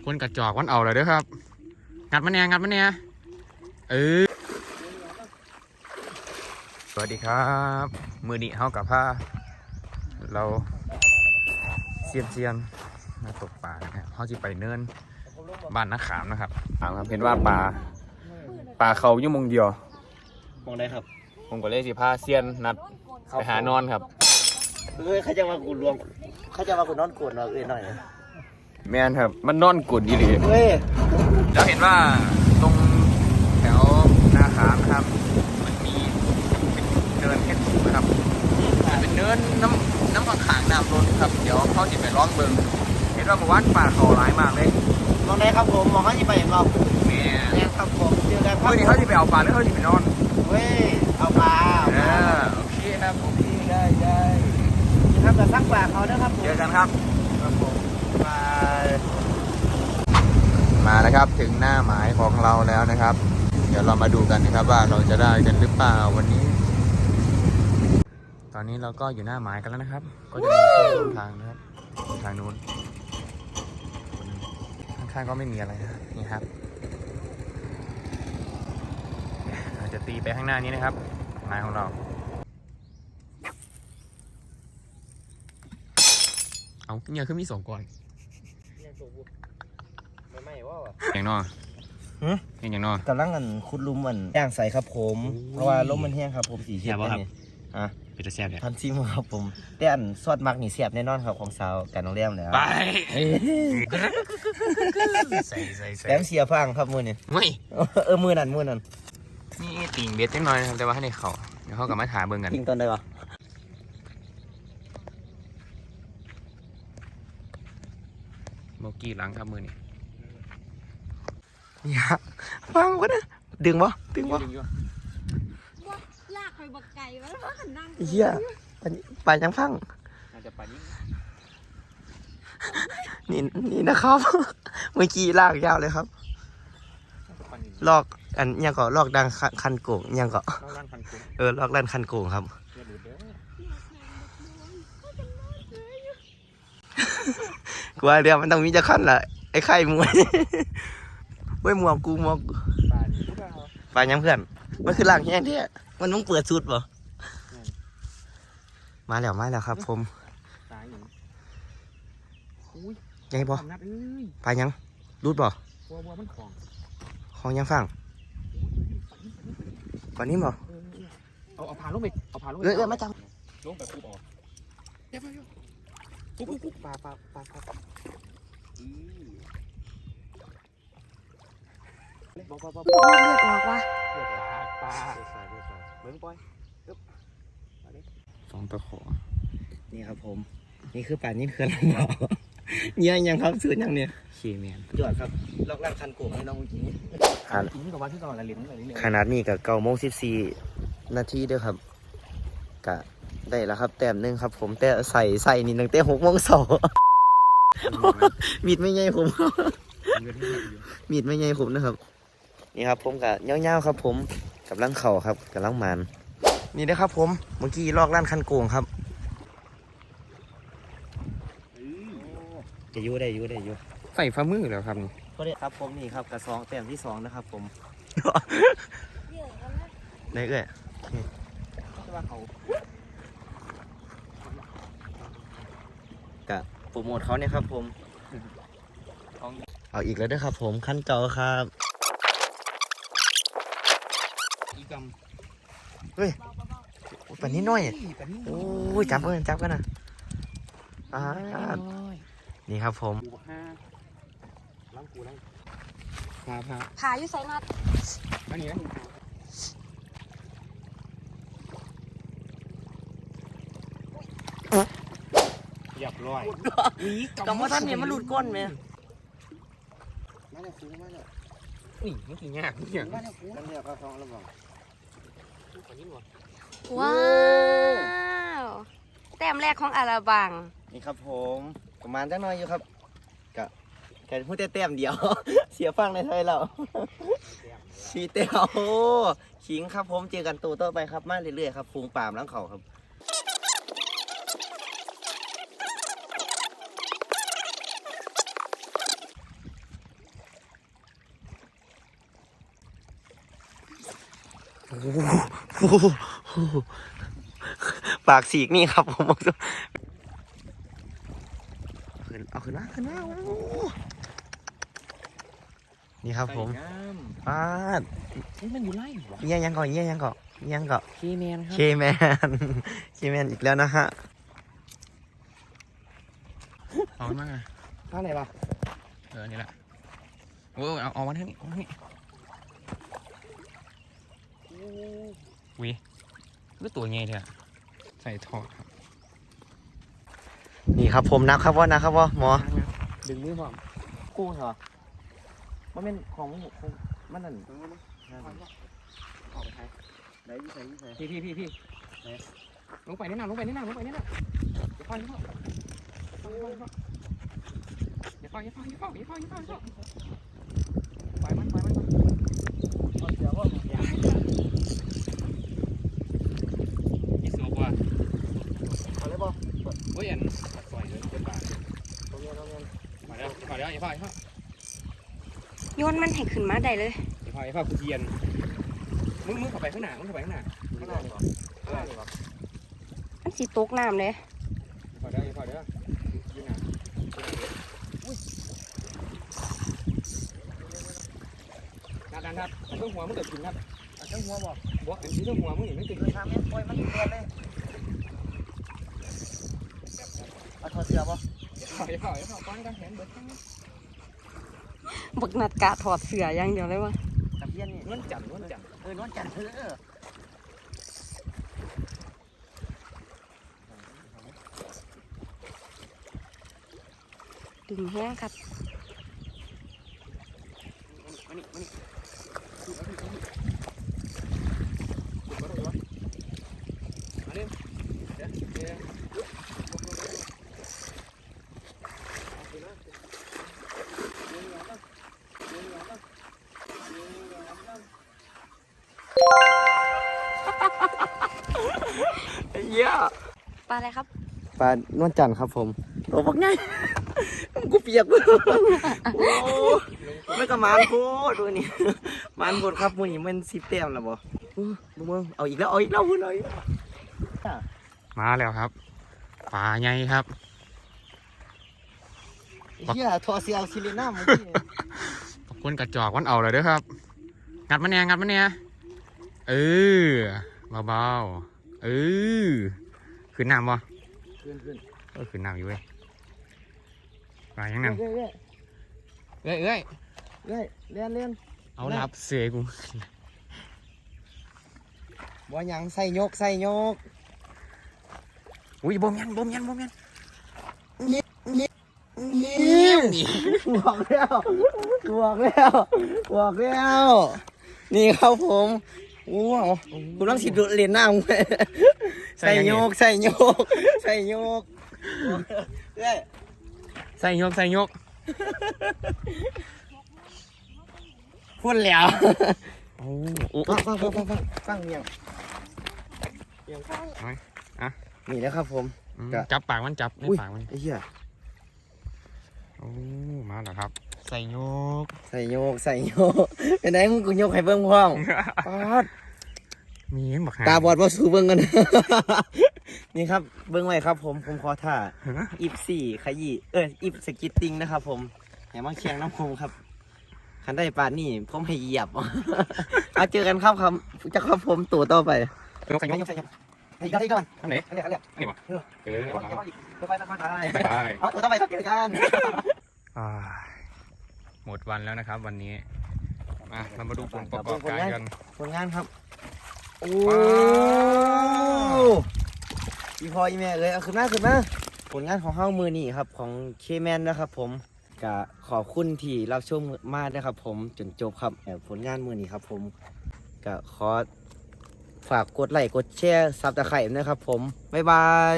คนกระจอกวันเอาเลยเด้อครับงัดมาเนี่ยสวัสดีครับมือนี้เฮากับผ้าเราเซียนมาตกปลานะครับเฮาจะไปเนินบ้านนักขามนะครับเห็นว่าปลาเขาอยู่มงเดียวมองได้ครับผมก็เลยสิพาเซียนนัดไปหานอนครับเขาจะมากูรวมเขาจะมากูนอนกดเราหน่อยแม่นครับมันนอนกดดีเลยเราเห็นว่าตรงแถวนาขามนะครับมันมีเนินเพชรนะครับเป็นเนินน้ำขังน้ำล้นครับเดี๋ยวเขาจะไปร้องเบิ่งเห็นว่าเมื่อวานป่าเขาร้ายมากเลยมองได้ครับผมมองเขาจะไปเห็นเราแม่ครับผมเจอกันครับเมื่อนี้เขาจะไปเอาปลาหรือเขาจะไปนอนเอาปลาโอเคครับโอเคได้ครับแต่ซักปลาเขานะครับเจอกันครับผมมาแล้วครับถึงหน้าหมายของเราแล้วนะครับเดี๋ยวเรามาดูกันนะครับว่าเราจะได้กันหรือเปล่าวันนี้ตอนนี้เราก็อยู่หน้าหมายกันแล้วนะครับก็จะมีเส้นทางนะครับทางนู้นข้างๆก็ไม่มีอะไรนะนี่ครับเราจะตีไปข้างหน้านี้นะครับหมายของเราเอาเนี่ยคือมี2ก่อนไม่ว่าอย่างนออย่างนอกำลังกันคุดลุมมันย่างใส่ครับผมเพราะว่าลมมันแห้งครับผมสีเขียวครับเป็นจะแซ่บเลยทันซิมครับผมแต่อันสวดมักนี่เสียบแน่นอนครับของสาวกันน้องเลี้ยมแล้วไปแต้มเสียฟังครับมือนี่ไม่มือนั่นนี่ติ่งเบ็ดนิดหน่อยนะครับแต่ว่าให้ในเขาเดี๋ยวเขากลับมาถามเบิ่งกันติ่งตอนใดวะโมกี้หลังครับมือนี่อย่าฟังวะนะดึงบ่ลากไปบักไก่แล้วก็นั่งเฮียไปยังฟังอาจจะไปนี่นะครับเมื่อกี้ลากยาวเลยครับลอกอันยังก็ลอกดังคันโก่งยังก็ลอกดังคันโก่งครับกว่าเดี๋ยวมันต้องมีจะขั้นแหละไอ้ไข่มวยเว้ยมวกกูมวกไปยังเพื่อนมันคือหลังแห้งที่มันต้องเปิดสุดป่ะมาแล้วครับผมยังป่ะไปยังรูดป่ะของยังฟังก่อนนี้ป่ะเอาผ่านลงไปมาจังลงไปปุ๊บออกเดี๋ยวปุ๊บปลาเลือดออกวะปลาเบิ้งปล่อยสองตะขอนี่ครับผมนี่คือป่านี่คืออะไรเปล่าเนี่ยยังครับซื้อยังเนี่ยเคเมียนยอดครับลอกแรกคันโก่งให้น้องเมื่อกี้กินกับว่าที่ตอนอะไรลิ้นขนาดนี้กับ9:14 นาทีเด้อครับกะได้แล้วครับแต้มนึงครับผมแต่ใส่นี่ตั้งแต่6:02มีดไม่ใหญ่ผมมีดไม่ใหญ่ผมนะครับนี่ครับผมกะเงี้ยวๆครับผมกับลังเข่าครับกับลังมันนี่นะครับผมเมื่อกี้ลอกล้านคันโกงครับจะยู่ได้ใส่ฝ่ามือแล้วครับนี่ก็ได้ครับผมนี่ครับกระซองแต้มที่2นะครับผมได้เอ้ยกะโปรโมทเขาเนี่ยครับผมเอาอีกแล้วด้วยครับผมขั้นเก่าครับเฮ้ยปันนี้น้อยโอ้ยจับกันนะนี่ครับผมพาอยู่ใส่นัดอันนี้นะหยับร้อยกำว่าท่านเนี่ยมันหลุดก้นไหมนี่ไม่กี่ยากนี่ว้าวแต้มแรกของอาราบังนี่ครับผมประมาณจังน้อยอยู่ครับกะแค่พูดแต้มเดียวเสียฟังในไทยเราชีเต้าขิงครับผมเจอกันตัวต่อไปครับมาเรื่อยๆครับฟูงป่ามล้างเขาครับ โอ้โหปากสีกนี่ครับผมเอาขึ้นมาโอ้นี่ครับผมปาด นี่มันอยู่ไล่หรอ เยี่ยยังก่อนเคแมนครับ เคแมนอีกแล้วนะฮะ เอามาก เท่าไหร่ปะ นี่แหละเอามาทางนี้วิก็ตัวไงเถอะใส่ทอดครับ นี่ครับผมนะครับว่าหมอ ดึงมือผม กู้เหรอมันเป็นของมันนั่น ออกไปไทย ไหนยี่ใส่ พี่ลงไปนี่นะอย่าฟังอย่าปล่อยมันยี่สิบกว่า เอาเลยบ่ เฮ้ยอันปล่อยเลยเป็นบาทมาแล้วอย่าฟัง โยนมันให้ขึ้นมาได้เลย กูเทียนมึงเข้าไปข้างหน้าเลย มันสิตกน้ำเลย พอเด้อยืนหน้าดันครับอันต้องหัวมึงเกิดขึ้นครับอันต้องหัวบอกอันที่ต้องหัวมึงเห็นไม่ติด ทำเนี่ยปล่อยมันเตือนเลยเอาถอดเสื้อป่ะ อย่าป้อนกันแขนเบิดทั้ง บักนัดกะถอดเสื้ออย่างเดียวเลยวะ จับเพี้ยนนี่ ล้วนจัน นวลจันทร์ ดึงแห้งครับ มานี่มาเร็วเดี๋ยวเยี่ย ปลาอะไรครับ ปลานวลจันทร์ครับผมตัวบักไงกูเปียกโอ้ไม่กระมานโคดูนี่มานโคครับมือนี้มัน10 แต้มแล้วบ่มึงเอาอีกแล้วคุณเอาอีก มาแล้วครับปลาใหญ่ครับ เฮียทอเสียวซิลิน่ามึง คนกระจอกมันเอาเลยเด้อครับงัดมันเนี่ยเออเบาๆขึ้นน้ำบ่ ขึ้น ขึ้นน้ำอยู่เว้ยปลายังนั่น เรื่อย เเล่น เอาลับเสือกู บ่ยังใส่โยก อุ้ยบ่มยัน นี่บอกแล้วนี่ครับผมว้าวกูต้องสิดูเรียนหน้ามึงใส่โยก ใส่ยก พูดแล้ว โอ้ ฟังยังนี่แล้วครับผม จับปากมันจับในปากมัน ไอ้เหี้ย โอ้มาแล้วครับใส่ยก ใส่โยกเป็นไงมึงกูโยกให้เบิ่งพ้องปาด มีเห็นบักหา ตาบอดว่าสู้เบิ่งกัน นี่ครับเบิ่งไว้ครับผมขอท่าอิฟสี่ขยี้อิฟสกิตติ้งนะครับผมแหมมาเคียงน้ำผมครับคันได้ปาดนี่ผมให้เหยียบ เอาเจอกันครับจะครับผมตัวต่อไป ใส่ยก ให้ก่อน อันไหน อันนี้ นี่บ่ไปตัวต่อไป ไป เอาตัวต่อไปครับเจอกัน หมดวันแล้วนะครับวันนี้เรามาดูผลประกอบการกัน ผลงานครับโอ้อีพออีแม่เลยเอาขึ้นมาผลงานของเฮ้ามือนี่ครับของเคแมนนะครับผมก็ขอบคุณที่รับชมมากนะครับผมจนจบครับผลงานมือนี่ครับผมก็ขอฝากกดไลค์กดแชร์ซับตะไคร่นะครับผมบ๊ายบาย